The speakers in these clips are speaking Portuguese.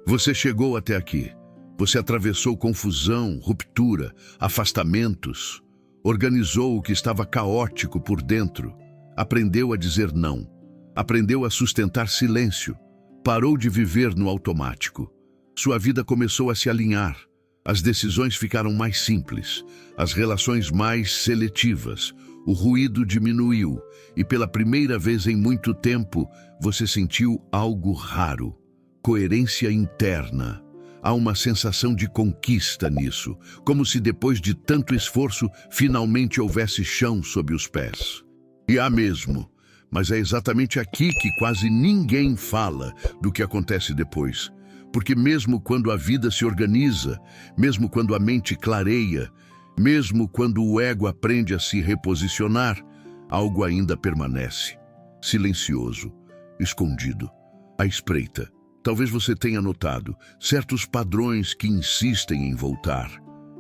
Você chegou até aqui. Você atravessou confusão, ruptura, afastamentos, organizou o que estava caótico por dentro, aprendeu a dizer não, aprendeu a sustentar silêncio, parou de viver no automático. Sua vida começou a se alinhar, as decisões ficaram mais simples, as relações mais seletivas, o ruído diminuiu e pela primeira vez em muito tempo você sentiu algo raro, coerência interna. Há uma sensação de conquista nisso, como se depois de tanto esforço finalmente houvesse chão sob os pés. E há mesmo, mas é exatamente aqui que quase ninguém fala do que acontece depois. Porque mesmo quando a vida se organiza, mesmo quando a mente clareia, mesmo quando o ego aprende a se reposicionar, algo ainda permanece, silencioso, escondido, à espreita. Talvez você tenha notado certos padrões que insistem em voltar,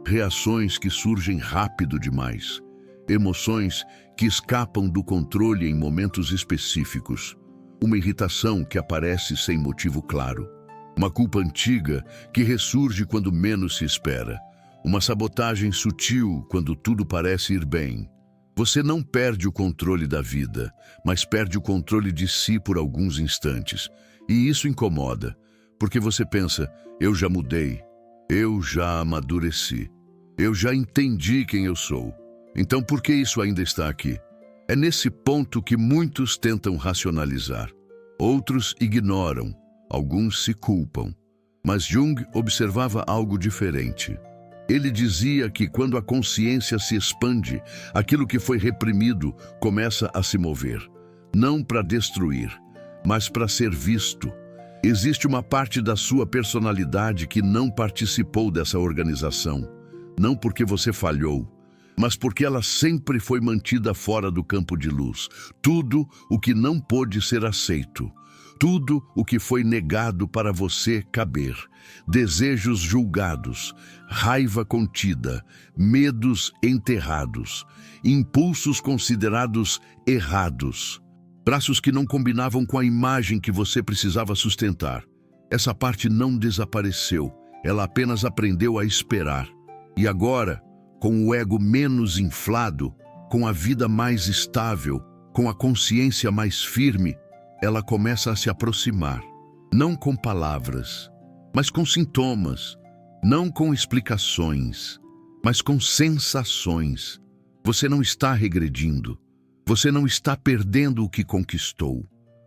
reações que surgem rápido demais, emoções que escapam do controle em momentos específicos, uma irritação que aparece sem motivo claro, uma culpa antiga que ressurge quando menos se espera, uma sabotagem sutil quando tudo parece ir bem. Você não perde o controle da vida, mas perde o controle de si por alguns instantes. E isso incomoda, porque você pensa, eu já mudei, eu já amadureci, eu já entendi quem eu sou. Então por que isso ainda está aqui? É nesse ponto que muitos tentam racionalizar. Outros ignoram, alguns se culpam. Mas Jung observava algo diferente. Ele dizia que quando a consciência se expande, aquilo que foi reprimido começa a se mover. Não para destruir, mas para ser visto. Existe uma parte da sua personalidade que não participou dessa organização. Não porque você falhou, mas porque ela sempre foi mantida fora do campo de luz. Tudo o que não pôde ser aceito. Tudo o que foi negado para você caber. Desejos julgados, raiva contida, medos enterrados, impulsos considerados errados. Braços que não combinavam com a imagem que você precisava sustentar. Essa parte não desapareceu, ela apenas aprendeu a esperar. E agora, com o ego menos inflado, com a vida mais estável, com a consciência mais firme, ela começa a se aproximar. Não com palavras, mas com sintomas. Não com explicações, mas com sensações. Você não está regredindo. Você não está perdendo o que conquistou.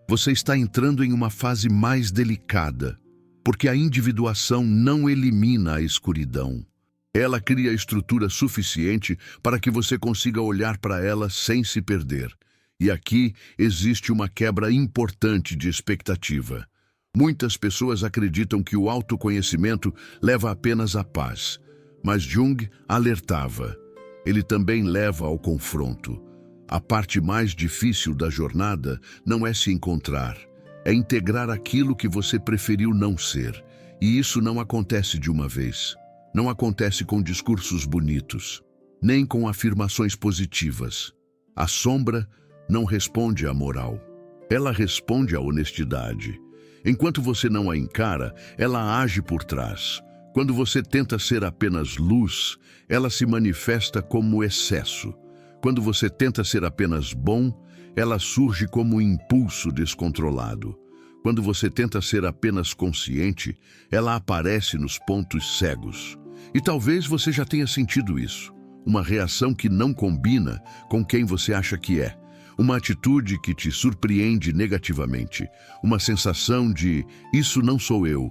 Você está entrando em uma fase mais delicada, porque a individuação não elimina a escuridão. Ela cria estrutura suficiente para que você consiga olhar para ela sem se perder. E aqui existe uma quebra importante de expectativa. Muitas pessoas acreditam que o autoconhecimento leva apenas à paz, mas Jung alertava. Ele também leva ao confronto. A parte mais difícil da jornada não é se encontrar, é integrar aquilo que você preferiu não ser. E isso não acontece de uma vez. Não acontece com discursos bonitos, nem com afirmações positivas. A sombra não responde à moral. Ela responde à honestidade. Enquanto você não a encara, ela age por trás. Quando você tenta ser apenas luz, ela se manifesta como excesso. Quando você tenta ser apenas bom, ela surge como impulso descontrolado. Quando você tenta ser apenas consciente, ela aparece nos pontos cegos. E talvez você já tenha sentido isso. Uma reação que não combina com quem você acha que é. Uma atitude que te surpreende negativamente. Uma sensação de isso não sou eu,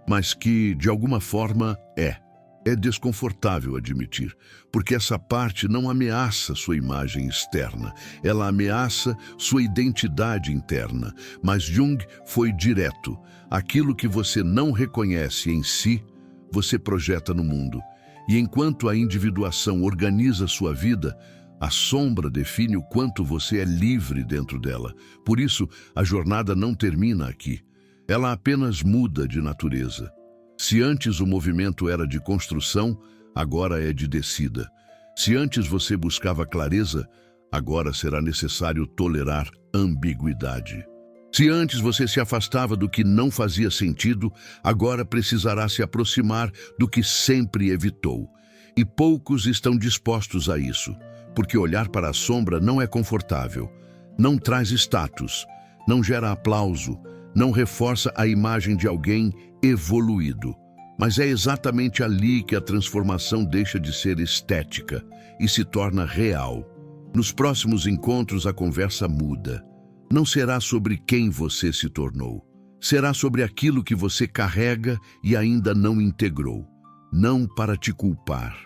mas que de alguma forma é. É desconfortável admitir, porque essa parte não ameaça sua imagem externa, ela ameaça sua identidade interna. Mas Jung foi direto. Aquilo que você não reconhece em si, você projeta no mundo. E enquanto a individuação organiza sua vida, a sombra define o quanto você é livre dentro dela. Por isso, a jornada não termina aqui. Ela apenas muda de natureza. Se antes o movimento era de construção, agora é de descida. Se antes você buscava clareza, Agora será necessário tolerar ambiguidade. Se antes você se afastava do que não fazia sentido, agora precisará se aproximar do que sempre evitou. E poucos estão dispostos a isso, porque olhar para a sombra não é confortável, não traz status, não gera aplauso, não reforça a imagem de alguém evoluído. Mas é exatamente ali que a transformação deixa de ser estética e se torna real. Nos próximos encontros a conversa muda. Não será sobre quem você se tornou. Será sobre aquilo que você carrega e ainda não integrou. Não para te culpar,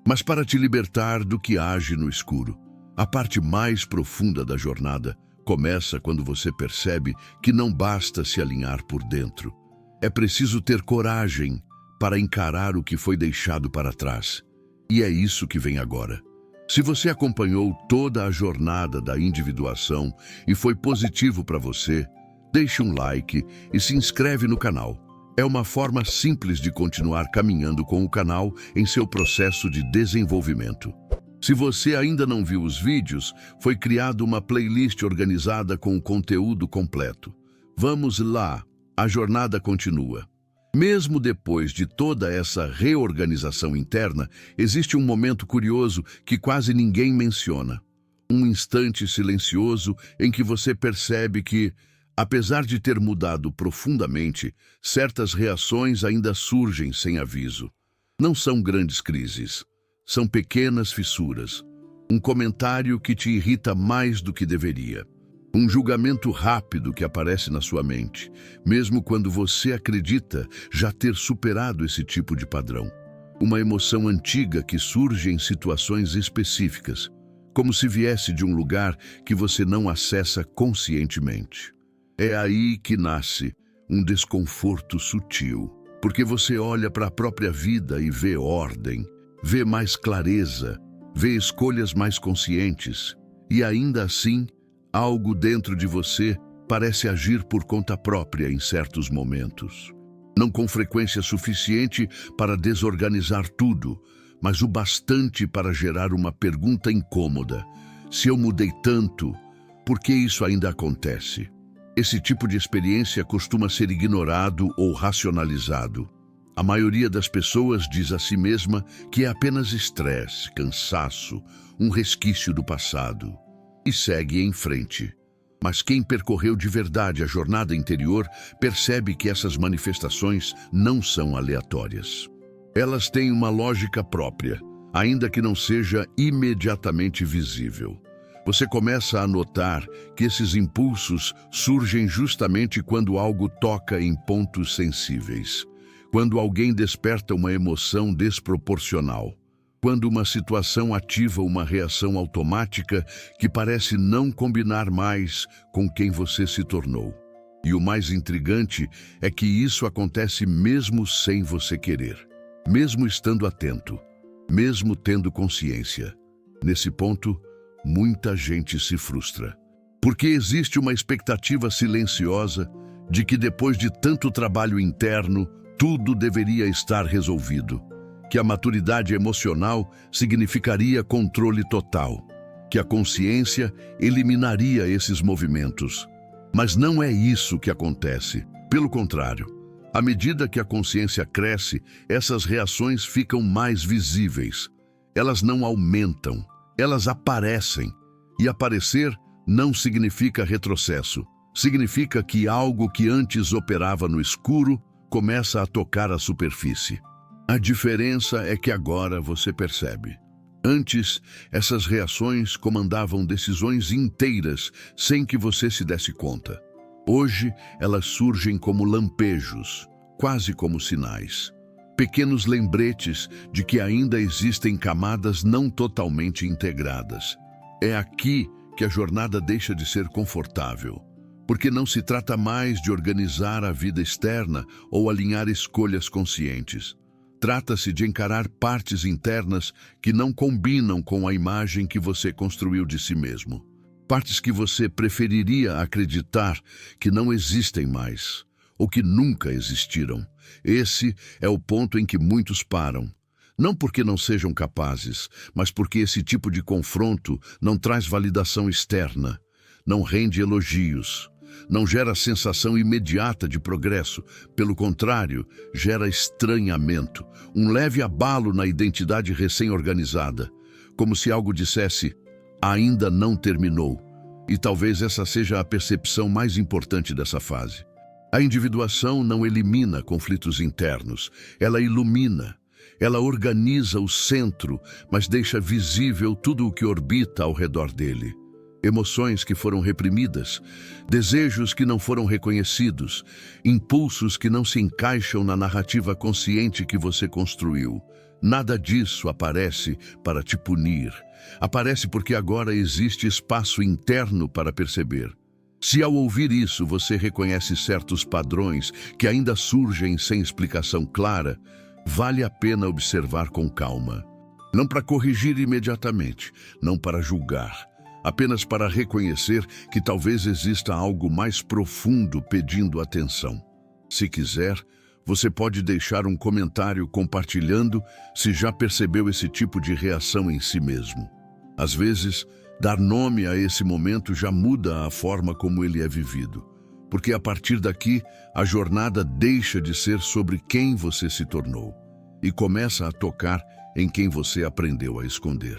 mas para te libertar do que age no escuro. A parte mais profunda da jornada começa quando você percebe que não basta se alinhar por dentro. É preciso ter coragem para encarar o que foi deixado para trás. E é isso que vem agora. Se você acompanhou toda a jornada da individuação e foi positivo para você, deixe um like e se inscreve no canal. É uma forma simples de continuar caminhando com o canal em seu processo de desenvolvimento. Se você ainda não viu os vídeos, foi criada uma playlist organizada com o conteúdo completo. Vamos lá, a jornada continua. Mesmo depois de toda essa reorganização interna, existe um momento curioso que quase ninguém menciona. Um instante silencioso em que você percebe que, apesar de ter mudado profundamente, certas reações ainda surgem sem aviso. Não são grandes crises, são pequenas fissuras. Um comentário que te irrita mais do que deveria. Um julgamento rápido que aparece na sua mente, mesmo quando você acredita já ter superado esse tipo de padrão. Uma emoção antiga que surge em situações específicas, como se viesse de um lugar que você não acessa conscientemente. É aí que nasce um desconforto sutil, porque você olha para a própria vida e vê ordem, vê mais clareza, vê escolhas mais conscientes, e ainda assim, algo dentro de você parece agir por conta própria em certos momentos. Não com frequência suficiente para desorganizar tudo, mas o bastante para gerar uma pergunta incômoda. Se eu mudei tanto, por que isso ainda acontece? Esse tipo de experiência costuma ser ignorado ou racionalizado. A maioria das pessoas diz a si mesma que é apenas estresse, cansaço, um resquício do passado. E segue em frente. Mas quem percorreu de verdade a jornada interior percebe que essas manifestações não são aleatórias. Elas têm uma lógica própria, ainda que não seja imediatamente visível. Você começa a notar que esses impulsos surgem justamente quando algo toca em pontos sensíveis, quando alguém desperta uma emoção desproporcional, quando uma situação ativa uma reação automática que parece não combinar mais com quem você se tornou. E o mais intrigante é que isso acontece mesmo sem você querer, mesmo estando atento, mesmo tendo consciência. Nesse ponto, muita gente se frustra, porque existe uma expectativa silenciosa de que depois de tanto trabalho interno, tudo deveria estar resolvido. Que a maturidade emocional significaria controle total, que a consciência eliminaria esses movimentos. Mas não é isso que acontece. Pelo contrário, à medida que a consciência cresce, essas reações ficam mais visíveis. Elas não aumentam, elas aparecem. E aparecer não significa retrocesso. Significa que algo que antes operava no escuro começa a tocar a superfície. A diferença é que agora você percebe. Antes, essas reações comandavam decisões inteiras sem que você se desse conta. Hoje, elas surgem como lampejos, quase como sinais. Pequenos lembretes de que ainda existem camadas não totalmente integradas. É aqui que a jornada deixa de ser confortável, porque não se trata mais de organizar a vida externa ou alinhar escolhas conscientes. Trata-se de encarar partes internas que não combinam com a imagem que você construiu de si mesmo. Partes que você preferiria acreditar que não existem mais, ou que nunca existiram. Esse é o ponto em que muitos param. Não porque não sejam capazes, mas porque esse tipo de confronto não traz validação externa, não rende elogios, não gera sensação imediata de progresso. Pelo contrário, gera estranhamento, um leve abalo na identidade recém-organizada, como se algo dissesse, ainda não terminou. E talvez essa seja a percepção mais importante dessa fase. A individuação não elimina conflitos internos, ela ilumina. Ela organiza o centro, mas deixa visível tudo o que orbita ao redor dele. Emoções que foram reprimidas, desejos que não foram reconhecidos, impulsos que não se encaixam na narrativa consciente que você construiu. Nada disso aparece para te punir. Aparece porque agora existe espaço interno para perceber. Se ao ouvir isso você reconhece certos padrões que ainda surgem sem explicação clara, vale a pena observar com calma. Não para corrigir imediatamente, não para julgar, apenas para reconhecer que talvez exista algo mais profundo pedindo atenção. Se quiser, você pode deixar um comentário compartilhando se já percebeu esse tipo de reação em si mesmo. Às vezes, dar nome a esse momento já muda a forma como ele é vivido. Porque a partir daqui, a jornada deixa de ser sobre quem você se tornou e começa a tocar em quem você aprendeu a esconder.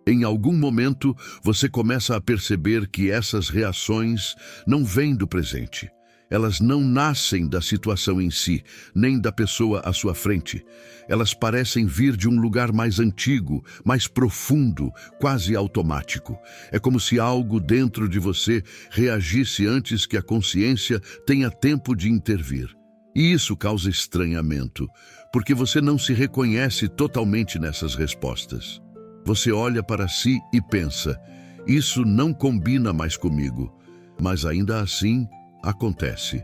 Em algum momento, você começa a perceber que essas reações não vêm do presente. Elas não nascem da situação em si, nem da pessoa à sua frente. Elas parecem vir de um lugar mais antigo, mais profundo, quase automático. É como se algo dentro de você reagisse antes que a consciência tenha tempo de intervir. E isso causa estranhamento, porque você não se reconhece totalmente nessas respostas. Você olha para si e pensa, isso não combina mais comigo, mas ainda assim acontece.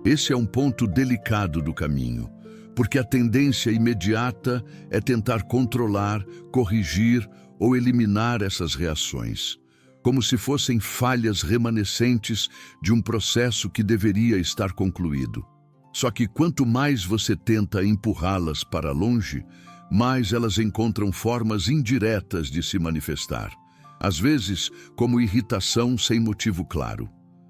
Esse é um ponto delicado do caminho, porque a tendência imediata é tentar controlar, corrigir ou eliminar essas reações, como se fossem falhas remanescentes de um processo que deveria estar concluído. Só que quanto mais você tenta empurrá-las para longe, mais elas encontram formas indiretas de se manifestar. Às vezes, como irritação sem motivo claro.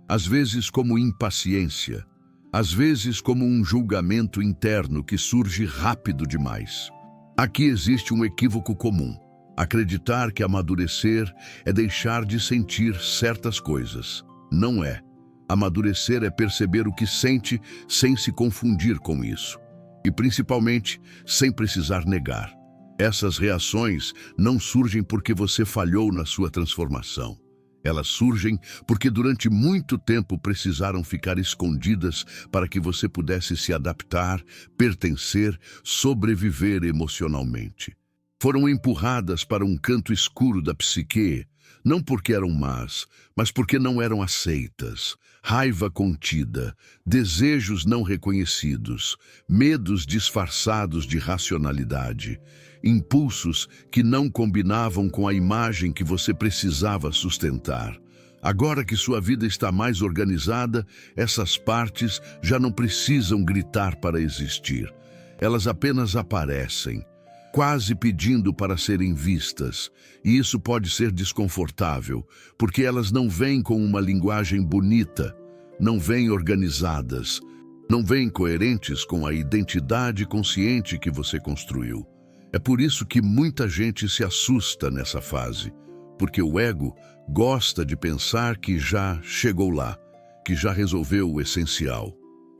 Às vezes como impaciência, às vezes como um julgamento interno que surge rápido demais. Aqui existe um equívoco comum: acreditar que amadurecer é deixar de sentir certas coisas. Não é. Amadurecer é perceber o que sente sem se confundir com isso. E principalmente, sem precisar negar. Essas reações não surgem porque você falhou na sua transformação. Elas surgem porque durante muito tempo precisaram ficar escondidas para que você pudesse se adaptar, pertencer, sobreviver emocionalmente. Foram empurradas para um canto escuro da psique, não porque eram más, mas porque não eram aceitas. Raiva contida, desejos não reconhecidos, medos disfarçados de racionalidade, impulsos que não combinavam com a imagem que você precisava sustentar. Agora que sua vida está mais organizada, essas partes já não precisam gritar para existir. Elas apenas aparecem, quase pedindo para serem vistas, e isso pode ser desconfortável, porque elas não vêm com uma linguagem bonita, não vêm organizadas, não vêm coerentes com a identidade consciente que você construiu. É por isso que muita gente se assusta nessa fase, porque o ego gosta de pensar que já chegou lá, que já resolveu o essencial.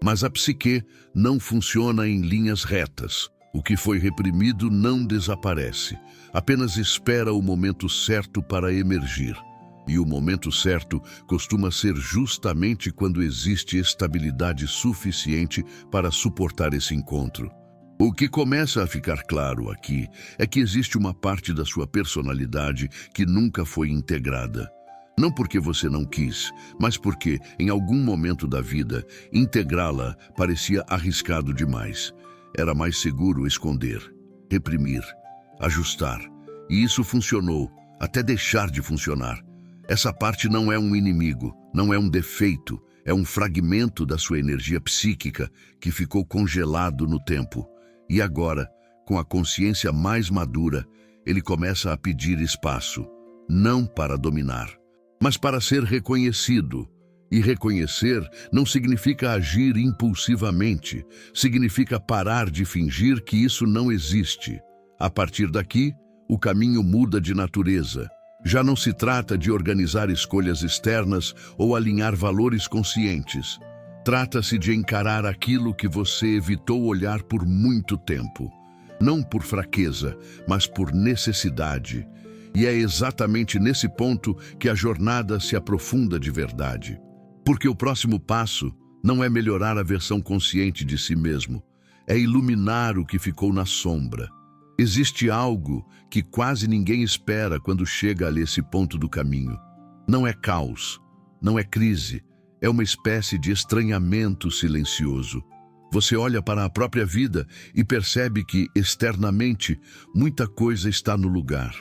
Mas a psique não funciona em linhas retas. O que foi reprimido não desaparece, apenas espera o momento certo para emergir. E o momento certo costuma ser justamente quando existe estabilidade suficiente para suportar esse encontro. O que começa a ficar claro aqui é que existe uma parte da sua personalidade que nunca foi integrada. Não porque você não quis, mas porque, em algum momento da vida, integrá-la parecia arriscado demais. Era mais seguro esconder, reprimir, ajustar. E isso funcionou, até deixar de funcionar. Essa parte não é um inimigo, não é um defeito, é um fragmento da sua energia psíquica que ficou congelado no tempo. E agora, com a consciência mais madura, ele começa a pedir espaço, não para dominar, mas para ser reconhecido. E reconhecer não significa agir impulsivamente, significa parar de fingir que isso não existe. A partir daqui, o caminho muda de natureza. Já não se trata de organizar escolhas externas ou alinhar valores conscientes. Trata-se de encarar aquilo que você evitou olhar por muito tempo. Não por fraqueza, mas por necessidade. E é exatamente nesse ponto que a jornada se aprofunda de verdade. Porque o próximo passo não é melhorar a versão consciente de si mesmo, é iluminar o que ficou na sombra. Existe algo que quase ninguém espera quando chega a esse ponto do caminho. Não é caos, não é crise, é uma espécie de estranhamento silencioso. Você olha para a própria vida e percebe que, externamente, muita coisa está no lugar.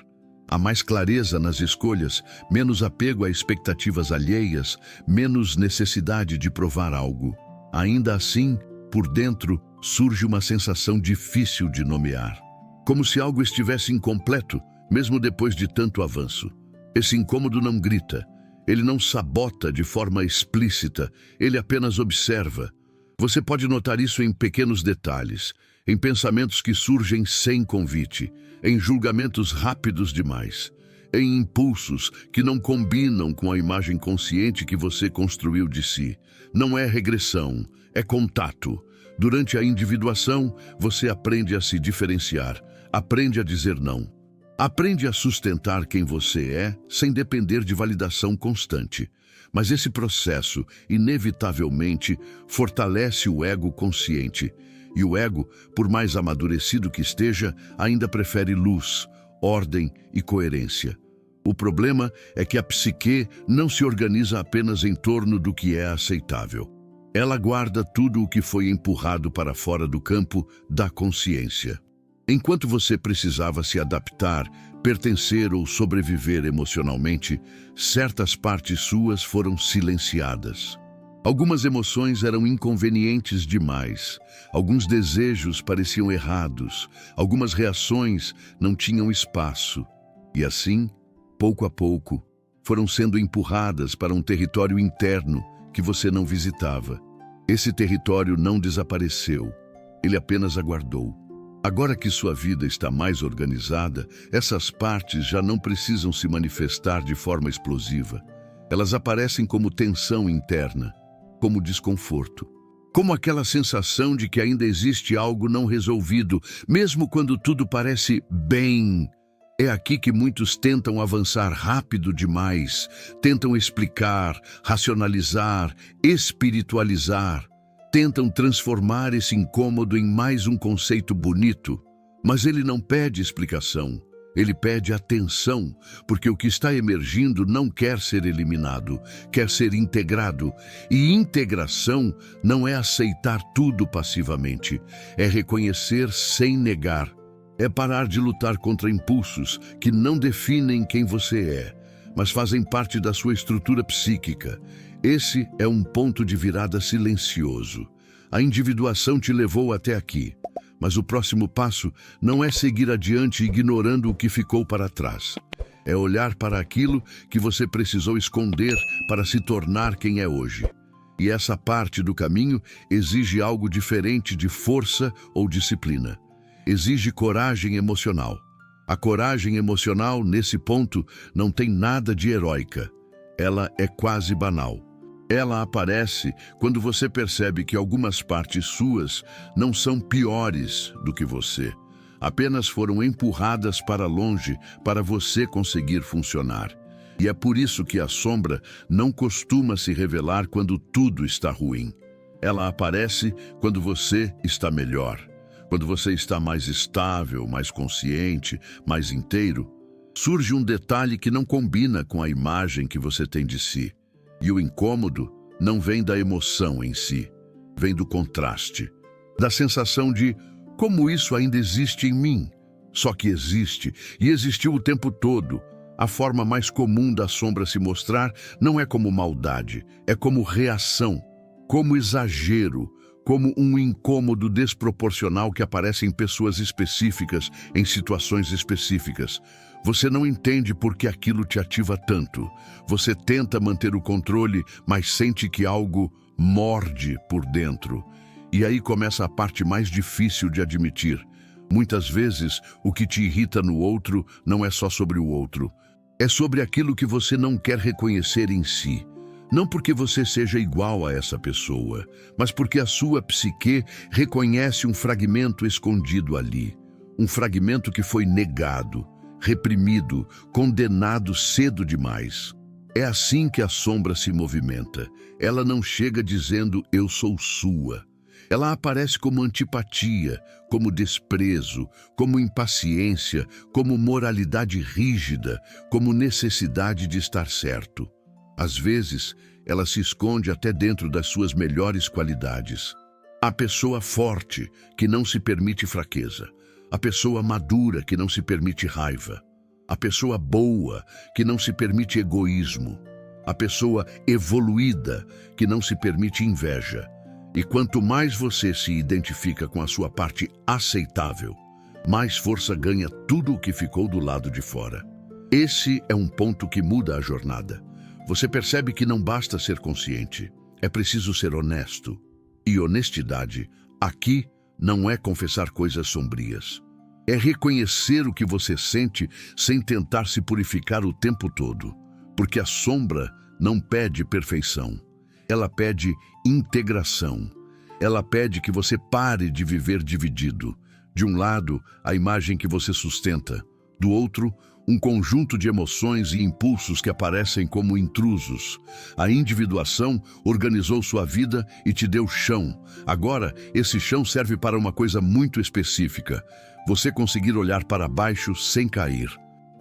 Há mais clareza nas escolhas, menos apego a expectativas alheias, menos necessidade de provar algo. Ainda assim, por dentro, surge uma sensação difícil de nomear. Como se algo estivesse incompleto, mesmo depois de tanto avanço. Esse incômodo não grita, ele não sabota de forma explícita, ele apenas observa. Você pode notar isso em pequenos detalhes, em pensamentos que surgem sem convite, em julgamentos rápidos demais, em impulsos que não combinam com a imagem consciente que você construiu de si. Não é regressão, é contato. Durante a individuação, você aprende a se diferenciar, aprende a dizer não. Aprende a sustentar quem você é sem depender de validação constante. Mas esse processo, inevitavelmente, fortalece o ego consciente. E o ego, por mais amadurecido que esteja, ainda prefere luz, ordem e coerência. O problema é que a psique não se organiza apenas em torno do que é aceitável. Ela guarda tudo o que foi empurrado para fora do campo da consciência. Enquanto você precisava se adaptar, pertencer ou sobreviver emocionalmente, certas partes suas foram silenciadas. Algumas emoções eram inconvenientes demais, alguns desejos pareciam errados, algumas reações não tinham espaço. E assim, pouco a pouco, foram sendo empurradas para um território interno que você não visitava. Esse território não desapareceu, ele apenas aguardou. Agora que sua vida está mais organizada, essas partes já não precisam se manifestar de forma explosiva. Elas aparecem como tensão interna, como desconforto, como aquela sensação de que ainda existe algo não resolvido, mesmo quando tudo parece bem. É aqui que muitos tentam avançar rápido demais, tentam explicar, racionalizar, espiritualizar, tentam transformar esse incômodo em mais um conceito bonito, mas ele não pede explicação. Ele pede atenção, porque o que está emergindo não quer ser eliminado, quer ser integrado. E integração não é aceitar tudo passivamente, é reconhecer sem negar. É parar de lutar contra impulsos que não definem quem você é, mas fazem parte da sua estrutura psíquica. Esse é um ponto de virada silencioso. A individuação te levou até aqui. Mas o próximo passo não é seguir adiante ignorando o que ficou para trás. É olhar para aquilo que você precisou esconder para se tornar quem é hoje. E essa parte do caminho exige algo diferente de força ou disciplina. Exige coragem emocional. A coragem emocional, nesse ponto, não tem nada de heróica. Ela é quase banal. Ela aparece quando você percebe que algumas partes suas não são piores do que você. Apenas foram empurradas para longe para você conseguir funcionar. E é por isso que a sombra não costuma se revelar quando tudo está ruim. Ela aparece quando você está melhor. Quando você está mais estável, mais consciente, mais inteiro. Surge um detalhe que não combina com a imagem que você tem de si. E o incômodo não vem da emoção em si, vem do contraste, da sensação de como isso ainda existe em mim. Só que existe, e existiu o tempo todo. A forma mais comum da sombra se mostrar não é como maldade, é como reação, como exagero, como um incômodo desproporcional que aparece em pessoas específicas, em situações específicas. Você não entende por que aquilo te ativa tanto. Você tenta manter o controle, mas sente que algo morde por dentro. E aí começa a parte mais difícil de admitir. Muitas vezes, o que te irrita no outro não é só sobre o outro. É sobre aquilo que você não quer reconhecer em si. Não porque você seja igual a essa pessoa, mas porque a sua psique reconhece um fragmento escondido ali. Um fragmento que foi negado, reprimido, condenado cedo demais. É assim que a sombra se movimenta. Ela não chega dizendo eu sou sua. Ela aparece como antipatia, como desprezo, como impaciência, como moralidade rígida, como necessidade de estar certo. Às vezes, ela se esconde até dentro das suas melhores qualidades. A pessoa forte, que não se permite fraqueza. A pessoa madura, que não se permite raiva. A pessoa boa, que não se permite egoísmo. A pessoa evoluída, que não se permite inveja. E quanto mais você se identifica com a sua parte aceitável, mais força ganha tudo o que ficou do lado de fora. Esse é um ponto que muda a jornada. Você percebe que não basta ser consciente, é preciso ser honesto. E honestidade, aqui, não é confessar coisas sombrias. É reconhecer o que você sente sem tentar se purificar o tempo todo. Porque a sombra não pede perfeição. Ela pede integração. Ela pede que você pare de viver dividido. De um lado, a imagem que você sustenta. Do outro, um conjunto de emoções e impulsos que aparecem como intrusos. A individuação organizou sua vida e te deu chão. Agora, esse chão serve para uma coisa muito específica. Você conseguir olhar para baixo sem cair.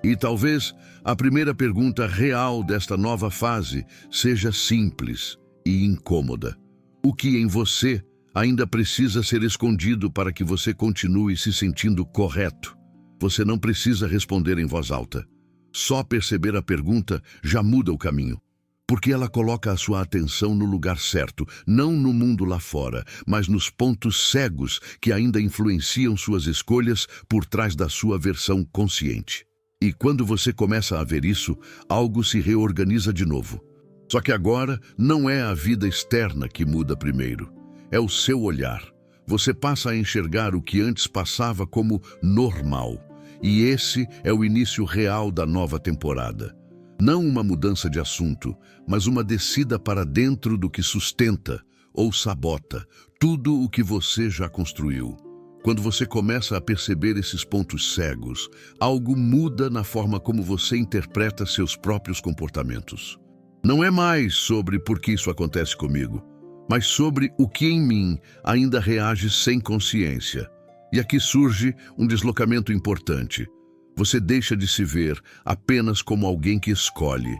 E talvez a primeira pergunta real desta nova fase seja simples e incômoda. O que em você ainda precisa ser escondido para que você continue se sentindo correto? Você não precisa responder em voz alta. Só perceber a pergunta já muda o caminho. Porque ela coloca a sua atenção no lugar certo, não no mundo lá fora, mas nos pontos cegos que ainda influenciam suas escolhas por trás da sua versão consciente. E quando você começa a ver isso, algo se reorganiza de novo. Só que agora não é a vida externa que muda primeiro. É o seu olhar. Você passa a enxergar o que antes passava como normal. E esse é o início real da nova temporada. Não uma mudança de assunto, mas uma descida para dentro do que sustenta ou sabota tudo o que você já construiu. Quando você começa a perceber esses pontos cegos, algo muda na forma como você interpreta seus próprios comportamentos. Não é mais sobre por que isso acontece comigo, mas sobre o que em mim ainda reage sem consciência. E aqui surge um deslocamento importante. Você deixa de se ver apenas como alguém que escolhe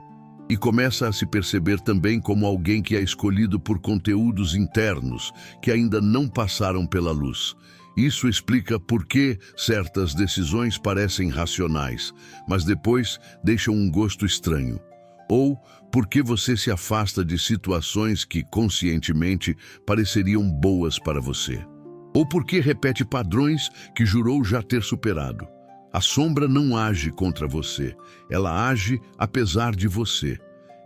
e começa a se perceber também como alguém que é escolhido por conteúdos internos que ainda não passaram pela luz. Isso explica por que certas decisões parecem racionais, mas depois deixam um gosto estranho. Ou por que você se afasta de situações que conscientemente pareceriam boas para você. Ou por que repete padrões que jurou já ter superado. A sombra não age contra você, ela age apesar de você.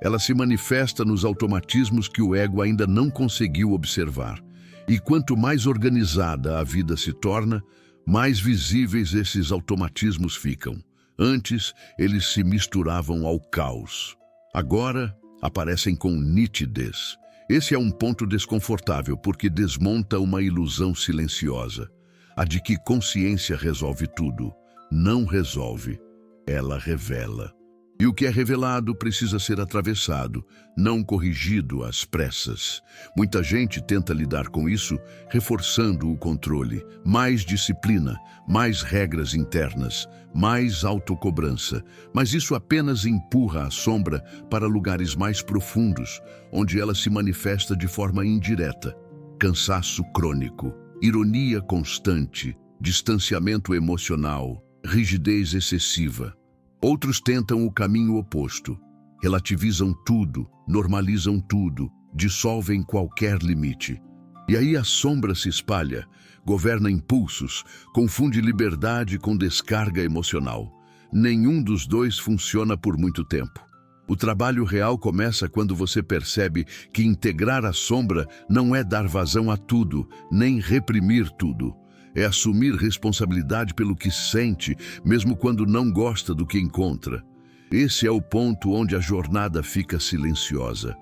Ela se manifesta nos automatismos que o ego ainda não conseguiu observar. E quanto mais organizada a vida se torna, mais visíveis esses automatismos ficam. Antes, eles se misturavam ao caos. Agora, aparecem com nitidez. Esse é um ponto desconfortável porque desmonta uma ilusão silenciosa. A de que consciência resolve tudo. Não resolve, ela revela. E o que é revelado precisa ser atravessado, não corrigido às pressas. Muita gente tenta lidar com isso, reforçando o controle, mais disciplina, mais regras internas, mais autocobrança. Mas isso apenas empurra a sombra para lugares mais profundos, onde ela se manifesta de forma indireta. Cansaço crônico, ironia constante, distanciamento emocional, rigidez excessiva. Outros tentam o caminho oposto. Relativizam tudo, normalizam tudo, dissolvem qualquer limite. E aí a sombra se espalha, governa impulsos, confunde liberdade com descarga emocional. Nenhum dos dois funciona por muito tempo. O trabalho real começa quando você percebe que integrar a sombra não é dar vazão a tudo, nem reprimir tudo. É assumir responsabilidade pelo que sente, mesmo quando não gosta do que encontra. Esse é o ponto onde a jornada fica silenciosa.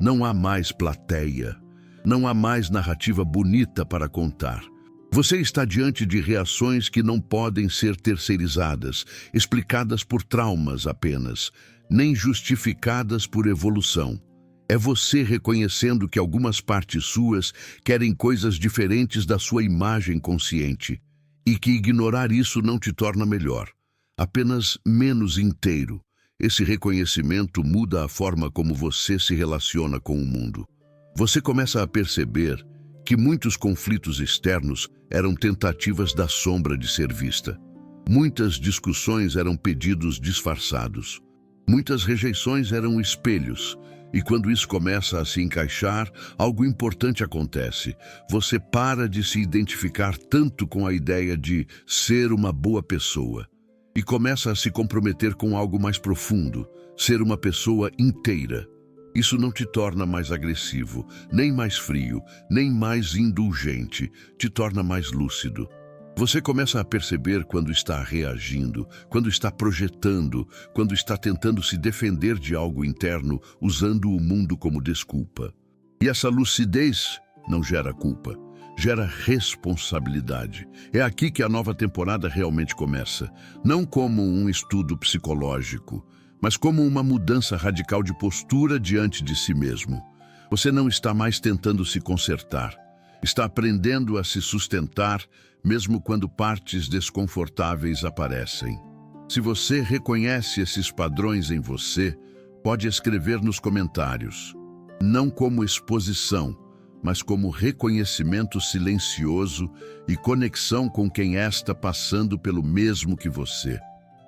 Não há mais plateia. Não há mais narrativa bonita para contar. Você está diante de reações que não podem ser terceirizadas, explicadas por traumas apenas, nem justificadas por evolução. É você reconhecendo que algumas partes suas querem coisas diferentes da sua imagem consciente, e que ignorar isso não te torna melhor, apenas menos inteiro. Esse reconhecimento muda a forma como você se relaciona com o mundo. Você começa a perceber que muitos conflitos externos eram tentativas da sombra de ser vista. Muitas discussões eram pedidos disfarçados. Muitas rejeições eram espelhos. E quando isso começa a se encaixar, algo importante acontece. Você para de se identificar tanto com a ideia de ser uma boa pessoa e começa a se comprometer com algo mais profundo, ser uma pessoa inteira. Isso não te torna mais agressivo, nem mais frio, nem mais indulgente, te torna mais lúcido. Você começa a perceber quando está reagindo, quando está projetando, quando está tentando se defender de algo interno, usando o mundo como desculpa. E essa lucidez não gera culpa, gera responsabilidade. É aqui que a nova temporada realmente começa, não como um estudo psicológico, mas como uma mudança radical de postura diante de si mesmo. Você não está mais tentando se consertar, está aprendendo a se sustentar, mesmo quando partes desconfortáveis aparecem. Se você reconhece esses padrões em você, pode escrever nos comentários, não como exposição, mas como reconhecimento silencioso e conexão com quem está passando pelo mesmo que você.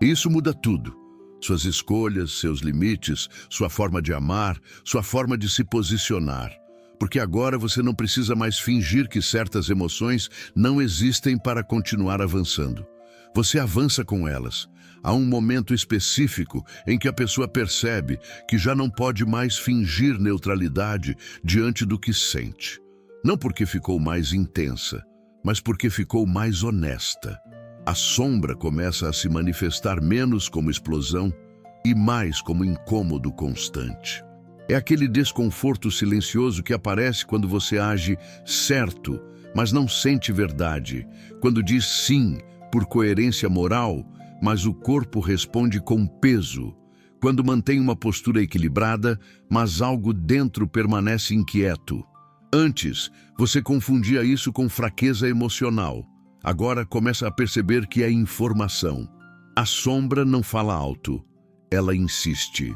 Isso muda tudo. Suas escolhas, seus limites, sua forma de amar, sua forma de se posicionar. Porque agora você não precisa mais fingir que certas emoções não existem para continuar avançando. Você avança com elas. Há um momento específico em que a pessoa percebe que já não pode mais fingir neutralidade diante do que sente. Não porque ficou mais intensa, mas porque ficou mais honesta. A sombra começa a se manifestar menos como explosão e mais como incômodo constante. É aquele desconforto silencioso que aparece quando você age certo, mas não sente verdade. Quando diz sim por coerência moral, mas o corpo responde com peso. Quando mantém uma postura equilibrada, mas algo dentro permanece inquieto. Antes, você confundia isso com fraqueza emocional. Agora começa a perceber que é informação. A sombra não fala alto, ela insiste.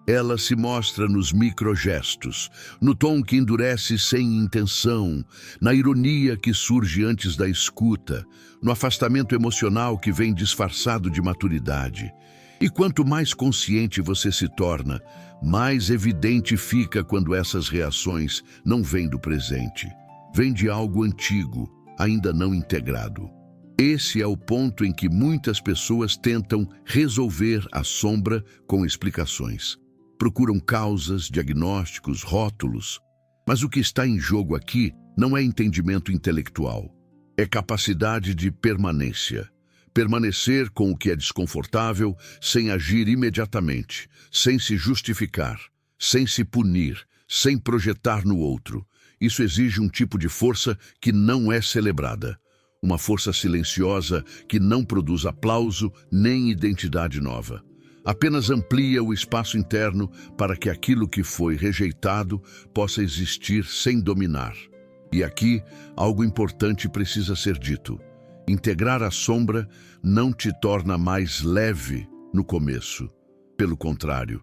Ela se mostra nos microgestos, no tom que endurece sem intenção, na ironia que surge antes da escuta, no afastamento emocional que vem disfarçado de maturidade. E quanto mais consciente você se torna, mais evidente fica quando essas reações não vêm do presente. Vêm de algo antigo, ainda não integrado. Esse é o ponto em que muitas pessoas tentam resolver a sombra com explicações. Procuram causas, diagnósticos, rótulos. Mas o que está em jogo aqui não é entendimento intelectual. É capacidade de permanência. Permanecer com o que é desconfortável, sem agir imediatamente, sem se justificar, sem se punir, sem projetar no outro. Isso exige um tipo de força que não é celebrada. Uma força silenciosa que não produz aplauso nem identidade nova. Apenas amplia o espaço interno para que aquilo que foi rejeitado possa existir sem dominar. E aqui, algo importante precisa ser dito. Integrar a sombra não te torna mais leve no começo. Pelo contrário,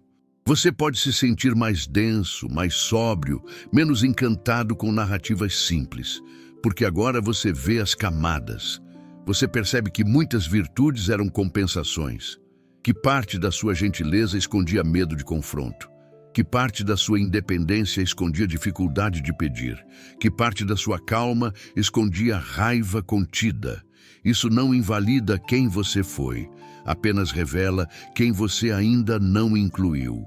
você pode se sentir mais denso, mais sóbrio, menos encantado com narrativas simples, porque agora você vê as camadas. Você percebe que muitas virtudes eram compensações, que parte da sua gentileza escondia medo de confronto, Que parte da sua independência escondia dificuldade de pedir, que parte da sua calma escondia raiva contida. Isso não invalida quem você foi, apenas revela quem você ainda não incluiu.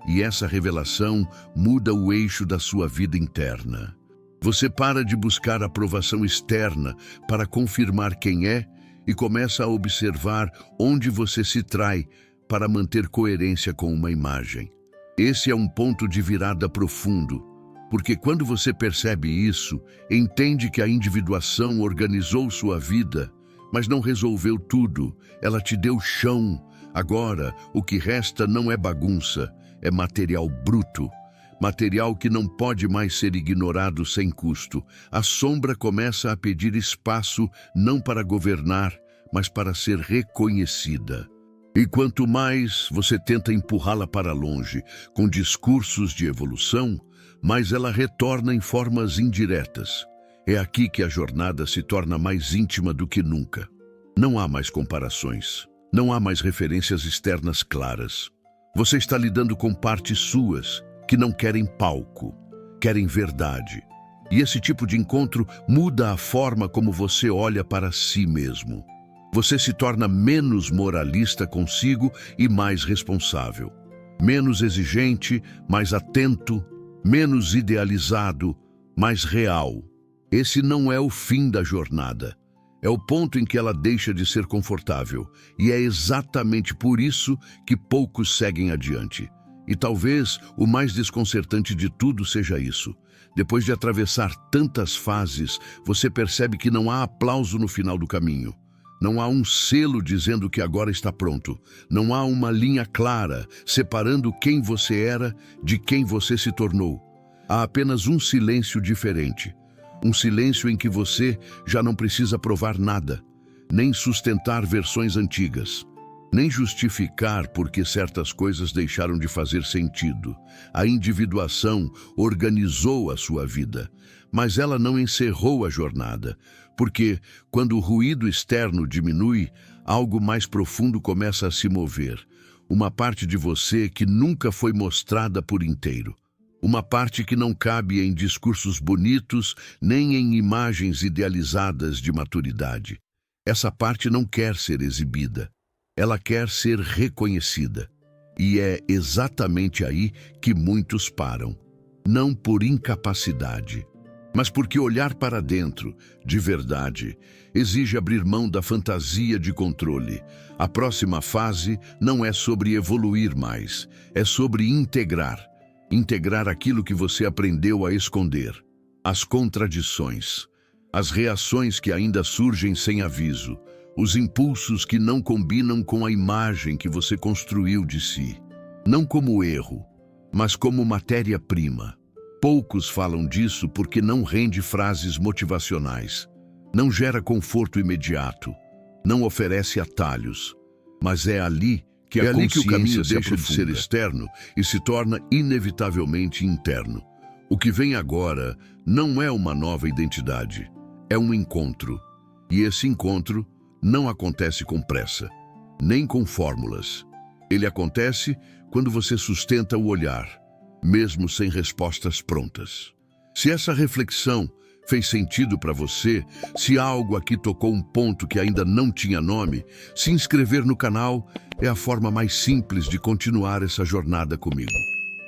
E essa revelação muda o eixo da sua vida interna. Você para de buscar aprovação externa para confirmar quem é e começa a observar onde você se trai para manter coerência com uma imagem. Esse é um ponto de virada profundo, porque quando você percebe isso, entende que a individuação organizou sua vida, mas não resolveu tudo, ela te deu chão. Agora, o que resta não é bagunça, é material bruto, material que não pode mais ser ignorado sem custo. A sombra começa a pedir espaço não para governar, mas para ser reconhecida. E quanto mais você tenta empurrá-la para longe, com discursos de evolução, mais ela retorna em formas indiretas. É aqui que a jornada se torna mais íntima do que nunca. Não há mais comparações, não há mais referências externas claras. Você está lidando com partes suas que não querem palco, querem verdade. E esse tipo de encontro muda a forma como você olha para si mesmo. Você se torna menos moralista consigo e mais responsável. Menos exigente, mais atento, menos idealizado, mais real. Esse não é o fim da jornada. É o ponto em que ela deixa de ser confortável. E é exatamente por isso que poucos seguem adiante. E talvez o mais desconcertante de tudo seja isso. Depois de atravessar tantas fases, você percebe que não há aplauso no final do caminho. Não há um selo dizendo que agora está pronto. Não há uma linha clara separando quem você era de quem você se tornou. Há apenas um silêncio diferente. Um silêncio em que você já não precisa provar nada, nem sustentar versões antigas, nem justificar porque certas coisas deixaram de fazer sentido. A individuação organizou a sua vida, mas ela não encerrou a jornada, porque quando o ruído externo diminui, algo mais profundo começa a se mover. Uma parte de você que nunca foi mostrada por inteiro. Uma parte que não cabe em discursos bonitos, nem em imagens idealizadas de maturidade. Essa parte não quer ser exibida. Ela quer ser reconhecida. E é exatamente aí que muitos param. Não por incapacidade, mas porque olhar para dentro, de verdade, exige abrir mão da fantasia de controle. A próxima fase não é sobre evoluir mais, é sobre integrar. Integrar aquilo que você aprendeu a esconder. As contradições, as reações que ainda surgem sem aviso, os impulsos que não combinam com a imagem que você construiu de si. Não como erro, mas como matéria-prima. Poucos falam disso porque não rende frases motivacionais, não gera conforto imediato, não oferece atalhos, mas é ali que a consciência que o caminho deixa de ser externo e se torna inevitavelmente interno. O que vem agora não é uma nova identidade, é um encontro. E esse encontro não acontece com pressa, nem com fórmulas. Ele acontece quando você sustenta o olhar, mesmo sem respostas prontas. Se essa reflexão fez sentido para você, se algo aqui tocou um ponto que ainda não tinha nome, se inscrever no canal é a forma mais simples de continuar essa jornada comigo.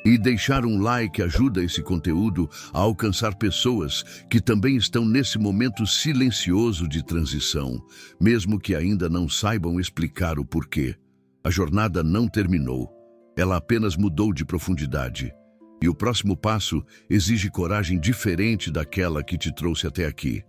E deixar um like ajuda esse conteúdo a alcançar pessoas que também estão nesse momento silencioso de transição, mesmo que ainda não saibam explicar o porquê. A jornada não terminou, ela apenas mudou de profundidade. E o próximo passo exige coragem diferente daquela que te trouxe até aqui.